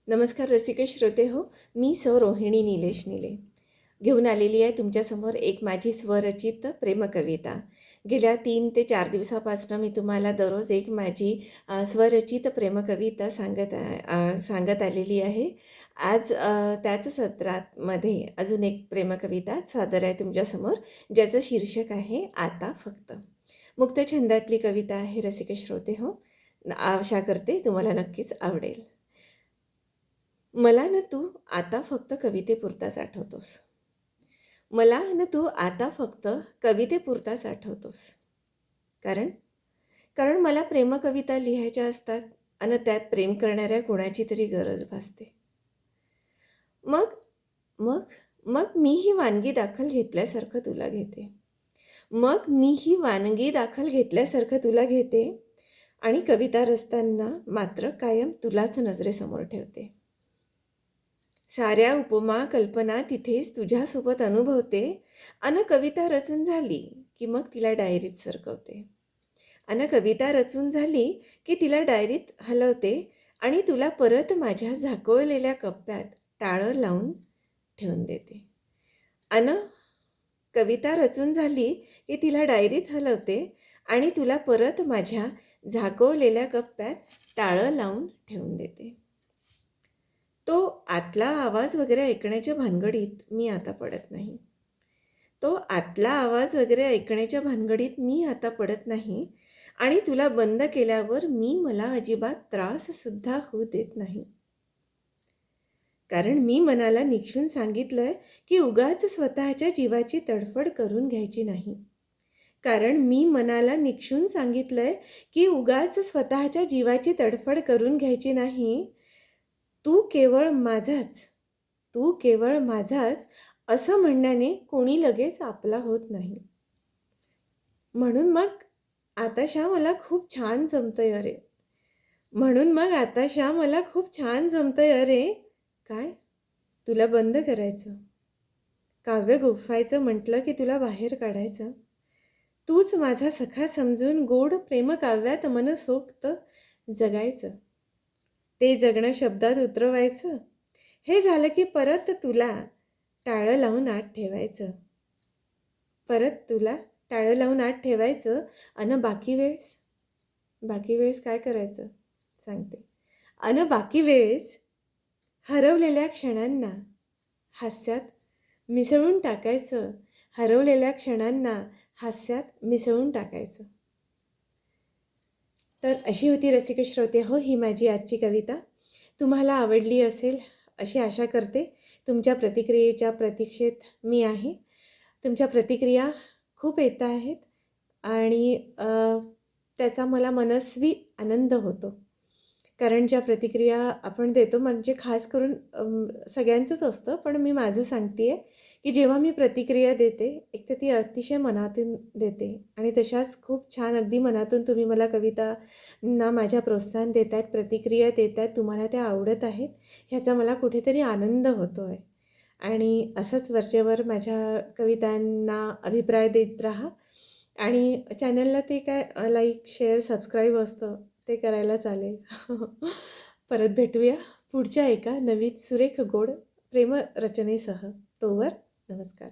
नमस्कार रसिक श्रोते हो. मी रोहिणी निलेश निले घेऊन आलेली आहे तुमच्यासमोर एक माझी स्वरचित प्रेमकविता. गेल्या 3 ते 4 दिवसापासून मी तुम्हाला दररोज एक माझी स्वरचित प्रेमकविता सांगत आलेली आहे. आज त्याच सत्रामध्ये अजून एक प्रेमकविता सादर आहे तुमच्यासमोर, ज्याचं शीर्षक आहे आता फक्त. मुक्तछंदातली कविता आहे रसिक श्रोते हो. आशा करते तुम्हाला नक्कीच आवडेल. मला न तू आता फक्त कवितेपुरताच आठवतोस. मला न तू आता फक्त कवितेपुरताच आठवतोस. कारण कारण मला प्रेमकविता लिहायच्या असतात आणि त्यात प्रेम करणाऱ्या कोणाची तरी गरज भासते. मग मग मग मी ही वानगी दाखल घेतल्यासारखं तुला घेते. मग मी ही वानगी दाखल घेतल्यासारखं तुला घेते आणि कविता रचताना मात्र कायम तुलाच नजरेसमोर ठेवते. साऱ्या उपमा कल्पना तिथेच तुझ्यासोबत अनुभवते. कविता रचून झाली की मग तिला डायरीत सरकवते. कविता रचून झाली की तिला डायरीत हलवते आणि तुला परत माझ्या झाकोळलेल्या कप्प्यात टाळं लावून ठेवून देते. कविता रचून झाली की तिला डायरीत हलवते आणि तुला परत माझ्या झाकोळलेल्या कप्प्यात टाळं लावून ठेवून देते. तो आतला आवाज वगैरे ऐकण्याच्या भानगडीत मी आता पडत नाही. तो आतला आवाज वगैरे ऐकण्याच्या भानगडीत मी आता पडत नाही आणि तुला बंद केल्यावर मी मला अजिबात त्राससुद्धा होऊ देत नाही. कारण मी मनाला निक्षून सांगितलंय की उगाच स्वतःच्या जीवाची तडफड करून घ्यायची नाही. कारण मी मनाला निक्षून सांगितलंय की उगाच स्वतःच्या जीवाची तडफड करून घ्यायची नाही. तू केवळ माझाच असं म्हणण्याने कोणी लगेच आपला होत नाही. म्हणून मग आताशा मला खूप छान जमतंय अरे. काय तुला बंद करायचं, काव्य गुफायचं म्हटलं की तुला बाहेर काढायचं. तूच माझा सखा समजून गोड प्रेमकाव्यात मनसोक्त जगायचं. ते जगणं शब्दात उतरवायचं. हे झालं की परत तुला टाळं लावून आत ठेवायचं. आणि बाकी वेळेस काय करायचं सांगते. बाकी वेळेस हरवलेल्या क्षणांना हास्यात मिसळून टाकायचं. तर अशी होती रसिक श्रोते हो ही माझी आजची कविता. तुम्हाला आवडली असेल अशी आशा करते. तुमच्या प्रतिक्रियेच्या प्रतीक्षेत मी आहे. तुमच्या प्रतिक्रिया खूप येत आहेत आणि त्याचा मला मनस्वी आनंद होतो. कारण ज्या प्रतिक्रिया आपण देतो म्हणजे खास करून सगळ्यांचंच असतं, पण मी माझं सांगते आहे की जेव्हा मी प्रतिक्रिया देते एक तर ती अतिशय मनातून देते आणि तशाच खूप छान अगदी मनातून तुम्ही मला कवितांना माझ्या प्रोत्साहन देत आहेत, प्रतिक्रिया देत आहेत, तुम्हाला त्या आवडत आहेत, ह्याचा मला कुठेतरी आनंद होतो आहे. आणि असंच वरचेवर माझ्या कवितांना अभिप्राय देत राहा आणि चॅनलला ते काय लाईक शेअर सबस्क्राईब असतं ते करायला चालेल. परत भेटूया पुढच्या एका नवीन सुरेख गोड प्रेमरचनेसह. तोवर नमस्कार.